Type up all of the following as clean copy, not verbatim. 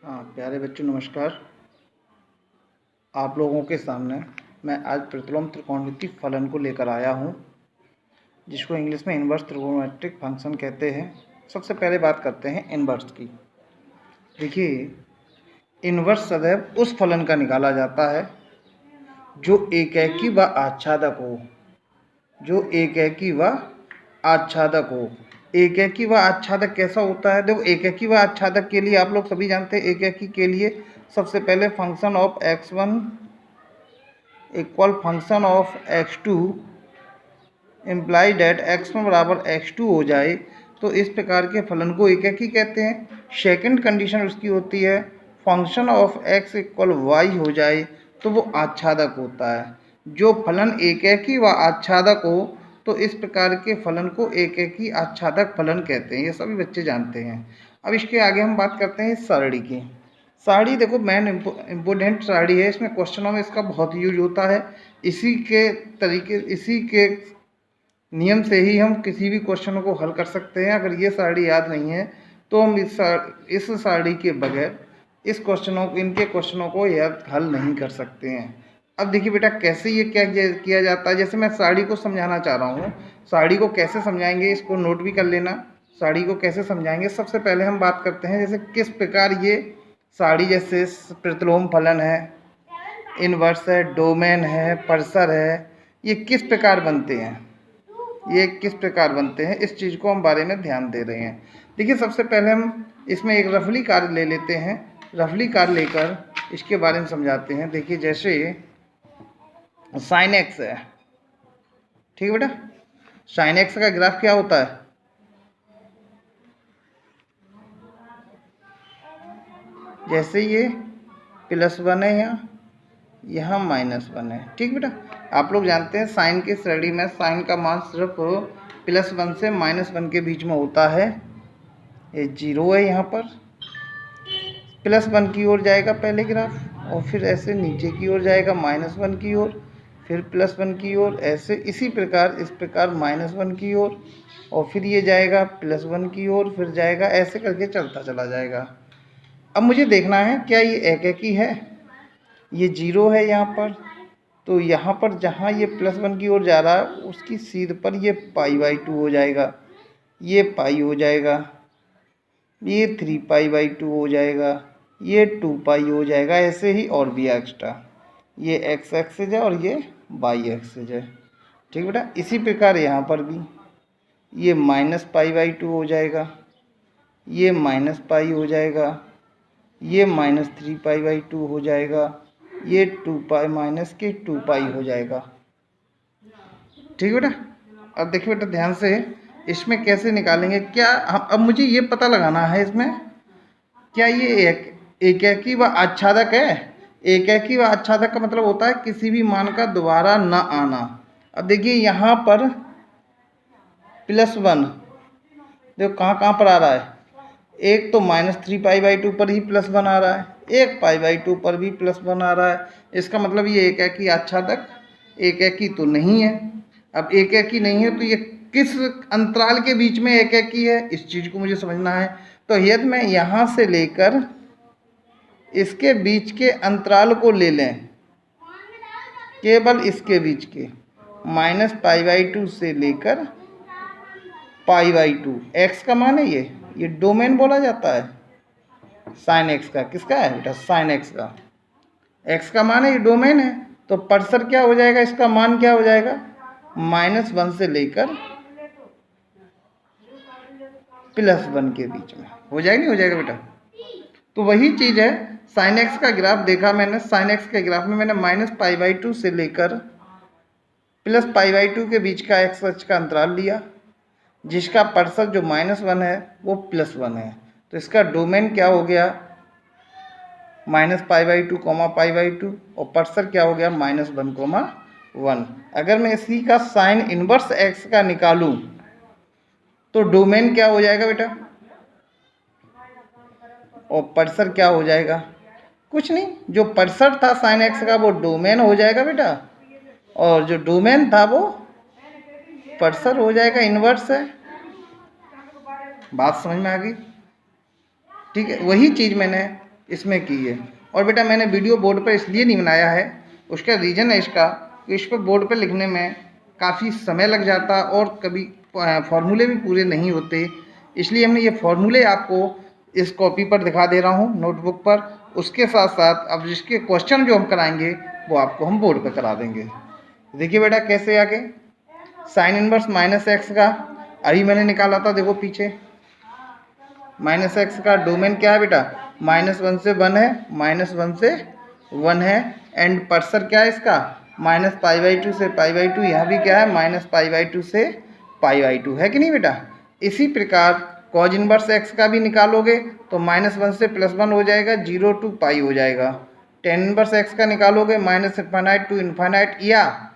प्यारे बच्चों नमस्कार। आप लोगों के सामने मैं आज प्रतिलोम त्रिकोणमितीय फलन को लेकर आया हूं, जिसको इंग्लिश में इनवर्स ट्रिगोनोमेट्रिक फंक्शन कहते हैं। सबसे पहले बात करते हैं इनवर्स की। देखिए, इनवर्स सदैव उस फलन का निकाला जाता है जो एकेकी व आच्छादक हो। एकेकी व आच्छादक कैसा होता है? देखो, एकेकी व आच्छादक के लिए आप लोग सभी जानते हैं, एकेकी के लिए सबसे पहले function of x1 equal function of x2 implies that x1 बराबर x2 हो जाए तो इस प्रकार के फलन को एकेकी कहते हैं। सेकंड कंडीशन उसकी होती है function of x equal y हो जाए तो वो आच्छादक होता है। जो फलन एकेकी व आच्छादक हो तो इस प्रकार के फलन को एकेकी आच्छादक फलन कहते हैं। ये सभी बच्चे जानते हैं। अब इसके आगे हम बात करते हैं सारणी की। सारणी देखो मेन इम्पोर्टेंट सारणी है, इसमें क्वेश्चनों में इसका बहुत यूज होता है। इसी के नियम से ही हम किसी भी क्वेश्चन को हल कर सकते हैं। अगर ये सारणी याद नहीं है तो हम इस सारणी के बगैर इनके क्वेश्चनों को याद हल नहीं कर सकते हैं। अब देखिए बेटा, कैसे ये क्या किया जाता है। जैसे मैं सारणी को समझाना चाह रहा हूँ, सारणी को कैसे समझाएंगे इसको नोट भी कर लेना। सारणी को कैसे समझाएंगे, सबसे पहले हम बात करते हैं जैसे किस प्रकार ये सारणी, जैसे प्रतिलोम फलन है, इनवर्स है, डोमेन है, पर्सर है, ये किस प्रकार बनते हैं, इस चीज़ को हम बारे में ध्यान दे रहे हैं। देखिए, सबसे पहले हम इसमें एक रफली कार्य ले लेते हैं। रफली कार्य लेकर इसके बारे में समझाते हैं। देखिए, जैसे साइन एक्स है, ठीक है बेटा। साइन एक्स का ग्राफ क्या होता है? जैसे ये +1 है, यहाँ -1 है, ठीक बेटा। आप लोग जानते हैं साइन की श्रेणी में साइन का मान सिर्फ +1 से -1 के बीच में होता है। ये 0 है, यहाँ पर +1 की ओर जाएगा पहले ग्राफ, और फिर ऐसे नीचे की ओर जाएगा -1 की ओर, फिर +1 की ओर, ऐसे इस प्रकार -1 की ओर, और फिर ये जाएगा +1 की ओर, फिर जाएगा, ऐसे करके चलता चला जाएगा। अब मुझे देखना है क्या ये एकेकी है। ये 0 है यहाँ पर, तो यहाँ पर जहाँ ये +1 की ओर जा रहा है उसकी सीध पर ये π/2 हो जाएगा, ये पाई हो जाएगा, ये 3π/2 हो जाएगा, ये 2π हो जाएगा, ऐसे ही और भी एक्स्ट्रा। ये x एक्सिस है और ये y एक्सिस है, ठीक बेटा। इसी प्रकार यहाँ पर भी ये -π/2 हो जाएगा, ये -π हो जाएगा, ये -3π/2 हो जाएगा, ये 2π - 2π हो जाएगा, ठीक है बेटा। अब देखिए बेटा ध्यान से, इसमें कैसे निकालेंगे क्या हम। अब मुझे ये पता लगाना है इसमें क्या ये एकेकी व आच्छादक है। एकेकी व आच्छादक का मतलब होता है किसी भी मान का दोबारा न आना। अब देखिए यहाँ पर +1 देखो कहाँ पर आ रहा है। एक तो -3π/2 पर ही +1 आ रहा है, एक π/2 पर भी +1 आ रहा है। इसका मतलब ये एकेकी आच्छादक एकेकी तो नहीं है। अब एकेकी नहीं है तो ये किस अंतराल के बीच में एकेकी है, इस चीज़ को मुझे समझना है। तो यदि मैं यहाँ से लेकर इसके बीच के अंतराल को ले लें, केवल इसके बीच के -π/2 से लेकर π/2, x का मान है ये डोमेन बोला जाता है साइन एक्स का। किसका है बेटा? साइन एक्स का। x का मान है, ये डोमेन है। तो पर्सर क्या हो जाएगा, इसका मान क्या हो जाएगा? -1 से लेकर +1 के बीच में हो जाएगा, नहीं हो जाएगा बेटा? तो वही चीज़ है, साइन एक्स का ग्राफ देखा मैंने। साइन एक्स के ग्राफ में मैंने -π/2 से लेकर +π/2 के बीच का x अक्ष का अंतराल लिया, जिसका पर्सर जो -1 है वो +1 है। तो इसका डोमेन क्या हो गया? -π/2, π/2, और पर्सर क्या हो गया? -1, 1। अगर मैं इसी का साइन इनवर्स x का निकालूं तो डोमेन क्या हो जाएगा बेटा, और पर्सर क्या हो जाएगा? कुछ नहीं, जो पर्सर था साइन एक्स का वो डोमेन हो जाएगा बेटा, और जो डोमेन था वो पर्सर हो जाएगा, इनवर्स है। बात समझ में आ गई? ठीक है, वही चीज़ मैंने इसमें की है। और बेटा मैंने वीडियो बोर्ड पर इसलिए नहीं बनाया है, उसका रीज़न है इसका कि इस पर बोर्ड पर लिखने में काफ़ी समय लग जाता और कभी फॉर्मूले भी पूरे नहीं होते, इसलिए हमने ये फॉर्मूले आपको इस कॉपी पर दिखा दे रहा हूँ नोटबुक पर। उसके साथ साथ अब जिसके क्वेश्चन जो हम कराएंगे वो आपको हम बोर्ड पर करा देंगे। देखिए बेटा कैसे आगे साइन इनवर्स माइनस एक्स का अभी मैंने निकाला था, देखो पीछे माइनस एक्स का डोमेन क्या है बेटा, -1 से 1 है, -1 से 1 है, एंड पर्सर क्या है इसका -π/2 से π/2, यहाँ भी क्या है -π/2 से π/2 है कि नहीं बेटा। इसी प्रकार कॉज इनवर्स एक्स का भी निकालोगे तो -1 से +1 हो जाएगा, 0 to π हो जाएगा। टेन इनवर्स एक्स का निकालोगे -∞ to ∞, या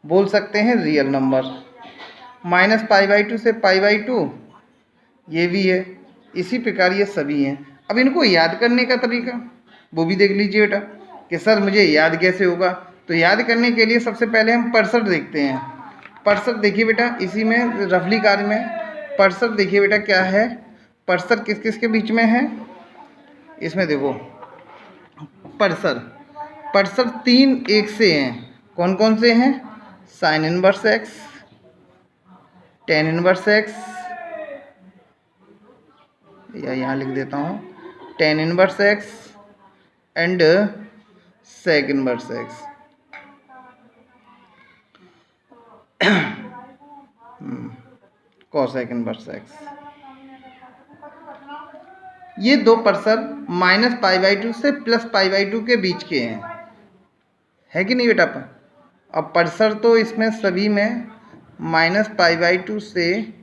बोल सकते हैं रियल नंबर। -π/2 से π/2 ये भी है। इसी प्रकार ये सभी हैं। अब इनको याद करने का तरीका वो भी देख लीजिए बेटा कि सर मुझे याद कैसे होगा। तो याद करने के लिए सबसे पहले हम परसेंट देखते हैं। परसेंट देखिए बेटा, इसी में रफली कार्य में परसेंट देखिए बेटा क्या है, परसेंट किस किस के बीच में है, इसमें देखो परसेंट 3 एक से हैं। कौन कौन से हैं, sine inverse x, tan inverse x, या यहाँ लिख देता हूँ tan inverse x and sec inverse x. Cosec inverse x. ये दो परसेंट -π/2 से +π/2 के बीच के हैं, है कि नहीं बेटा। अब परसेंट तो इसमें सभी में -π/2 से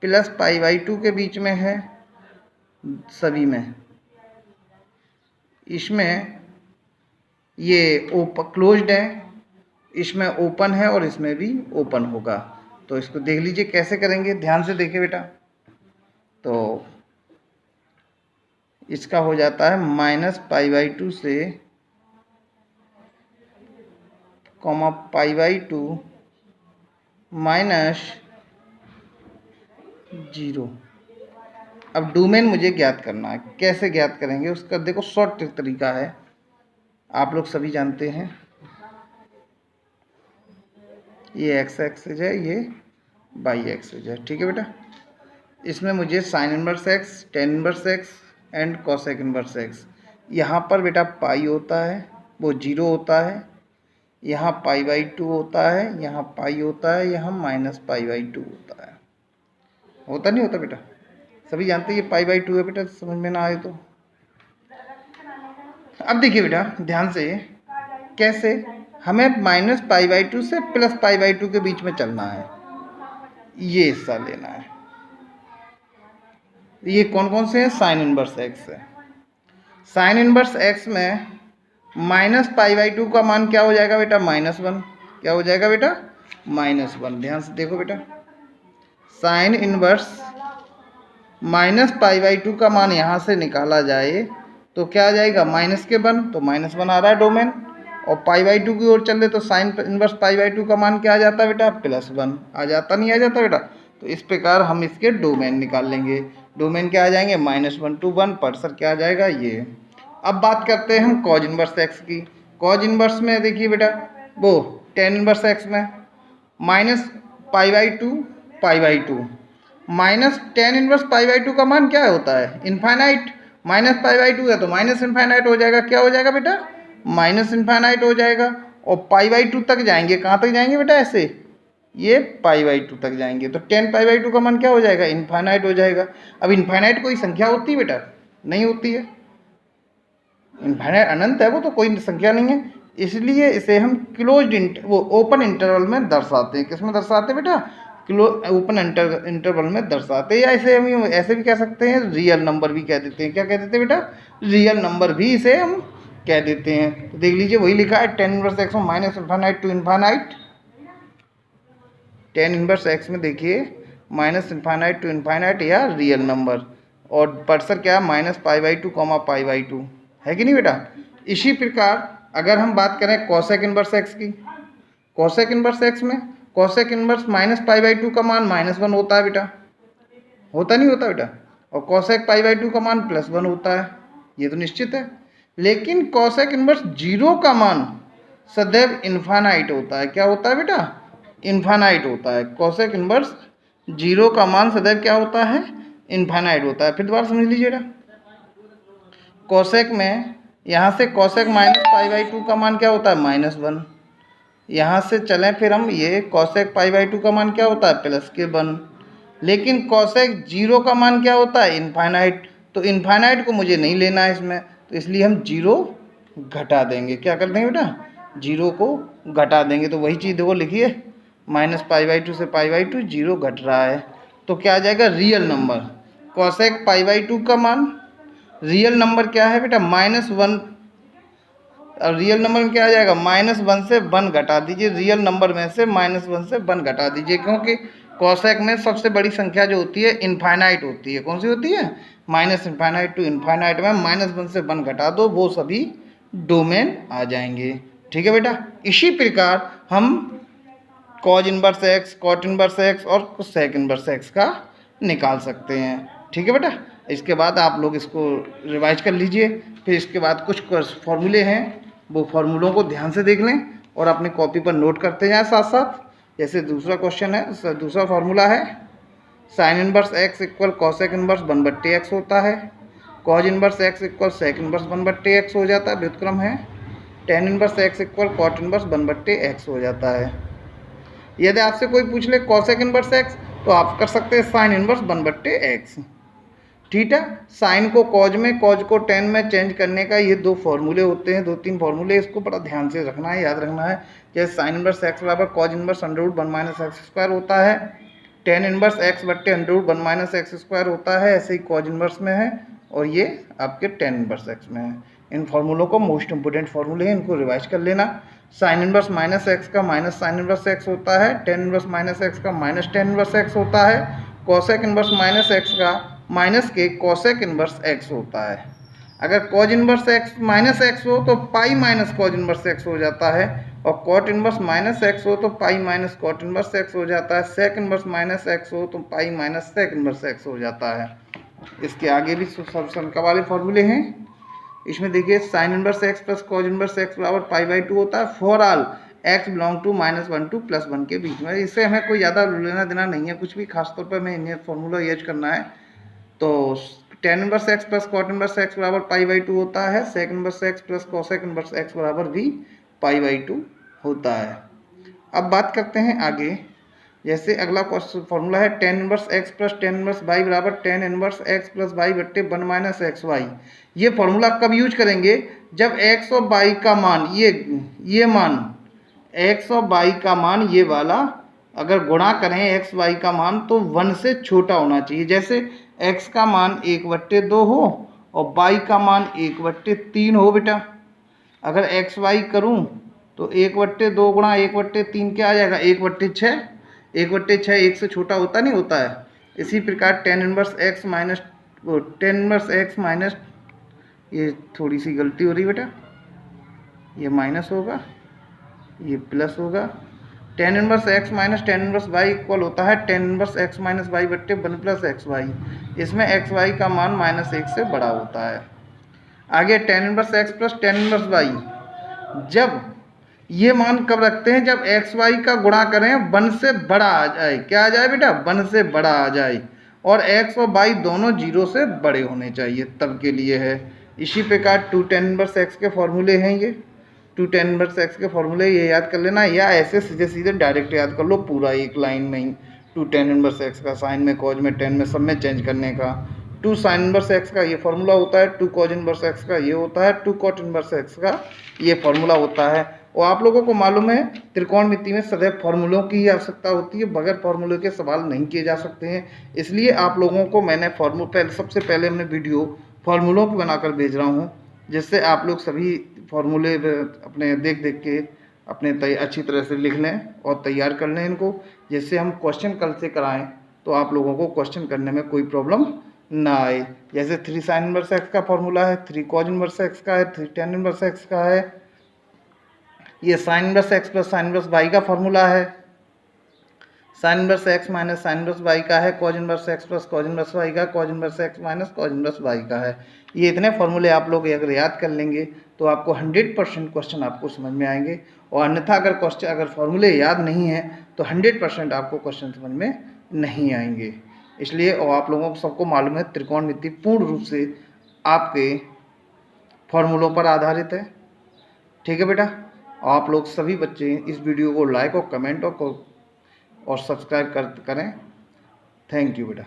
+π/2 के बीच में है, सभी में। इसमें ये क्लोज्ड है, इसमें ओपन है और इसमें भी ओपन होगा। तो इसको देख लीजिए कैसे करेंगे, ध्यान से देखिए बेटा। तो इसका हो जाता है -π/2 से π/2 -0। अब डोमेन मुझे ज्ञात करना है, कैसे ज्ञात करेंगे उसका देखो शॉर्ट तरीका है, आप लोग सभी जानते हैं। ये एक्स एक्सिस है, ये वाई एक्सिस है, ठीक है बेटा। इसमें मुझे sign inverse x, tan inverse x and cosec inverse x. यहाँ पर बेटा पाई होता है, वो 0 होता है, यहाँ π/2 होता है, यहाँ पाई होता है, यहाँ -π/2 होता है। होता नहीं होता बेटा, सभी जानते हैं ये π/2 है बेटा, समझ में ना आए तो। अब देखिए बेटा ध्यान से कैसे, हमें -π/2 से +π/2 के बीच में चलना है, ये हिस्सा लेना है। ये कौन कौन से हैं, साइन इनवर्स एक्स है। साइन इनवर्स एक्स में -π/2 का मान क्या हो जाएगा बेटा, -1। क्या हो जाएगा बेटा, -1। ध्यान से देखो बेटा, साइन इनवर्स -π/2 का मान यहाँ से निकाला जाए तो क्या आ जाएगा, -1, तो -1 आ रहा है डोमेन, और π/2 की ओर चल रहे तो साइन इनवर्स π/2 का मान क्या आ जाता है बेटा, +1 आ जाता, नहीं आ जाता बेटा। तो इस प्रकार हम इसके डोमेन निकाल लेंगे। डोमेन क्या आ जाएंगे, -1 to 1, परसर क्या आ जाएगा ये। अब बात करते हैं हम कॉज इनवर्स एक्स की। कॉज इनवर्स में देखिए बेटा वो टेन इनवर्स एक्स में -π/2 π/2 -10 इनवर्स π/2 का मान क्या होता है, इनफाइनाइट। -π/2 है तो -∞ हो जाएगा, क्या हो जाएगा बेटा, -∞ हो जाएगा। और π/2 तक जाएंगे, कहाँ तक जाएंगे बेटा, ऐसे ये π/2 तक जाएंगे तो 10π/2 का मान क्या हो जाएगा, इनफाइनाइट हो जाएगा। अब इनफाइनाइट कोई संख्या होती है बेटा, नहीं होती है, इनफाइनाइट अनंत है, वो तो कोई संख्या नहीं है। इसलिए इसे हम क्लोज्ड वो ओपन इंटरवल में दर्शाते हैं। किस में दर्शाते हैं बेटा, ओपन इंटरवल में दर्शाते हैं, या इसे हम ऐसे भी कह सकते हैं, रियल नंबर भी कह देते हैं। क्या कह देते हैं बेटा, रियल नंबर भी इसे हम कह देते हैं। तो देख लीजिए वही लिखा है, टेन इनवर्स एक्स में -∞ to ∞। टेन इनवर्स एक्स में देखिए -∞ to ∞, या रियल नंबर, और परसर क्या है, -π/2 π/2 है कि नहीं बेटा। इसी प्रकार अगर हम बात करें कोसेक इनवर्स एक्स की, कोसेक इनवर्स एक्स में कोसेक इनवर्स -π/2 का मान -1 होता है बेटा, होता नहीं होता बेटा, और कोसेक π/2 का मान +1 होता है, ये तो निश्चित है। लेकिन कॉसेक इन्वर्स जीरो का मान सदैव इन्फानाइट होता है। क्या होता है बेटा? इन्फानाइट होता है। कॉसेक इन्वर्स जीरो का मान सदैव क्या होता है? इन्फानाइट होता है। फिर दोबारा समझ लीजिएगा, कॉसेक में यहाँ से cosec minus pi by two का मान क्या होता है? -1। यहाँ से चलें फिर हम, ये कॉसेक पाई बाई टू का मान क्या होता है? +1। लेकिन कॉसेक जीरो का मान क्या होता है? इन्फानाइट। तो इन्फानाइट को मुझे नहीं लेना है इसमें, तो इसलिए हम जीरो घटा देंगे। क्या कर देंगे बेटा? जीरो को घटा देंगे। तो वही चीज़ देखो लिखिए, -π/2 से π/2 जीरो घट रहा है, तो क्या आ जाएगा? Real number. कॉसेक π/2 का मान, रियल नंबर क्या है बेटा? -1। और रियल नंबर में क्या आ जाएगा? -1 से 1 घटा दीजिए। रियल नंबर में से -1 से 1 घटा दीजिए, क्योंकि कॉसेक में सबसे बड़ी संख्या जो होती है इनफाइनाइट होती है। कौन सी होती है? माइनस इनफाइनाइट टू इनफाइनाइट में -1 से 1 घटा दो, वो सभी डोमेन आ जाएंगे। ठीक है बेटा। इसी प्रकार हम cos inverse x, cot inverse x और सेक इनवर्स एक्स का निकाल सकते हैं। ठीक है बेटा। इसके बाद आप लोग इसको रिवाइज कर लीजिए। फिर इसके बाद कुछ फॉर्मूले हैं, वो फॉर्मूलों को ध्यान से देख लें और अपनी कॉपी पर नोट करते जाएं साथ साथ। जैसे दूसरा क्वेश्चन है, दूसरा फॉर्मूला है sine inverse x equal cosec inverse 1/x होता है। Cos inverse x equal sec inverse 1/x हो जाता है, व्युत्क्रम है। Tan inverse x equal cot inverse 1/x हो जाता है। यदि आपसे कोई पूछ ले कॉसेक इनवर्स एक्स, तो आप कर सकते हैं साइन इनवर्स 1/x। ठीक है। साइन को कॉज में, कॉज को टेन में चेंज करने का ये दो फॉर्मूले होते हैं, 2-3 फॉर्मूले, इसको बड़ा ध्यान से रखना है, याद रखना है। जैसे साइन इनवर्स एक्स बराबर कॉज इनवर्स √1 - x² होता है, टेन इनवर्स एक्स बट्टे √1 - x² होता है, ऐसे ही कॉज इनवर्स में है, और ये आपके टेन इनवर्स एक्स में है। इन फॉर्मूलों को मोस्ट इंपोर्टेंट फॉर्मूले हैं, इनको रिवाइज कर लेना। साइन इनवर्स -x का माइनस साइन इनवर्स x होता है, टेन इनवर्स -x का माइनस टेन इनवर्स x होता है, कॉसेक इनवर्स -x का माइनस के कॉसेक इनवर्स x होता है। अगर कॉज इनवर्स x -x हो तो pi minus cos inverse x हो जाता है, और कॉट इनवर्स -x हो तो pi minus cot inverse x हो जाता है, सेक इनवर्स -x हो तो pi minus sec inverse x हो जाता है। इसके आगे भी सब संख्या वाले फॉर्मूले हैं। इसमें देखिए sine inverse x plus cos inverse x बराबर π/2 होता है for all x belong to -1 to +1 के बीच में। इससे हमें कोई ज़्यादा लेना देना नहीं है कुछ भी, खासतौर पर हमें इन्हें फॉर्मूला यूज करना है। तो tan inverse x plus cot inverse x बराबर π/2 होता है, sec inverse x plus cosec inverse x बराबर भी π/2 होता है। अब बात करते हैं आगे। जैसे अगला फॉर्मूला है tan inverse x plus tan inverse Y बराबर tan inverse x plus Y बट्टे 1 - xy। ये फॉर्मूला कब यूज करेंगे? जब एक्स और वाई का मान, ये मान एक्स और वाई का मान, ये वाला अगर गुणा करें एक्स वाई का मान तो 1 से छोटा होना चाहिए। जैसे एक्स का मान 1/2 हो और वाई का मान 1/3 हो बेटा। अगर एक्स वाई करूँ तो 1/2 गुणा 1/3 क्या आ जाएगा? 1/6। 1/6 1 से छोटा होता नहीं होता है। इसी प्रकार टेन इनवर्स एक्स माइनस, ये थोड़ी सी गलती हो रही बेटा, ये माइनस होगा, ये प्लस होगा। Tan inverse x minus tan inverse y equal होता है tan inverse x minus y बट्टे 1 + xy। इसमें एक्स वाई का मान -1 से बड़ा होता है। आगे tan inverse x plus tan inverse y, जब ये मान कब रखते हैं? जब एक्स वाई का गुणा करें 1 से बड़ा आ जाए। क्या आ जाए बेटा? 1 से बड़ा आ जाए, और एक्स और वाई दोनों 0 से बड़े होने चाहिए, तब के लिए है। इसी प्रकार 2 टेन इनवर्स एक्स के फॉर्मूले हैं ये, 2 टेन इनवर्स एक्स के फॉर्मूले ये याद कर लेना, या ऐसे सीधे सीधे डायरेक्ट याद कर लो पूरा एक लाइन में ही। 2 टेन इनवर्स एक्स का साइन में, कॉज में, टेन में, सब में चेंज करने का। 2 साइन इनवर्स एक्स का ये फॉर्मूला होता है, 2 कॉज इनवर्स एक्स का ये होता है, 2 कॉट इनवर्स एक्स का ये फॉर्मूला होता है। और आप लोगों को मालूम है त्रिकोणमिति में सदैव फॉर्मूलों की ही आवश्यकता होती है, बगैर फॉर्मूले के सवाल नहीं किए जा सकते हैं। इसलिए आप लोगों को मैंने सबसे पहले हमने वीडियो फॉर्मूलों की बनाकर भेज रहा हूँ, जिससे आप लोग सभी फॉर्मूले अपने देख देख के अपने अच्छी तरह से लिख लें और तैयार कर लें इनको, जिससे हम क्वेश्चन कल से कराएं तो आप लोगों को क्वेश्चन करने में कोई प्रॉब्लम ना आए। जैसे 3 साइन इनवर्स एक्स का फॉर्मूला है, 3 कॉज इनवर्स एक्स का है, 3 टेन इनवर्स एक्स का है, ये sine inverse x plus sine inverse Y का फॉर्मूला है, sine inverse x minus sine inverse Y का है, cos inverse x plus cos inverse Y का, cos inverse x minus cos inverse Y का है। ये इतने फॉर्मूले आप लोग अगर याद कर लेंगे तो आपको 100% क्वेश्चन आपको समझ में आएंगे, और अन्यथा अगर फॉर्मूले याद नहीं है तो 100% आपको क्वेश्चन समझ में नहीं आएंगे। इसलिए, और आप लोगों को सबको मालूम है त्रिकोणमिति पूर्ण रूप से आपके फॉर्मूलों पर आधारित है। ठीक है बेटा, आप लोग सभी बच्चे इस वीडियो को लाइक और कमेंट और सब्सक्राइब करें। थैंक यू बेटा।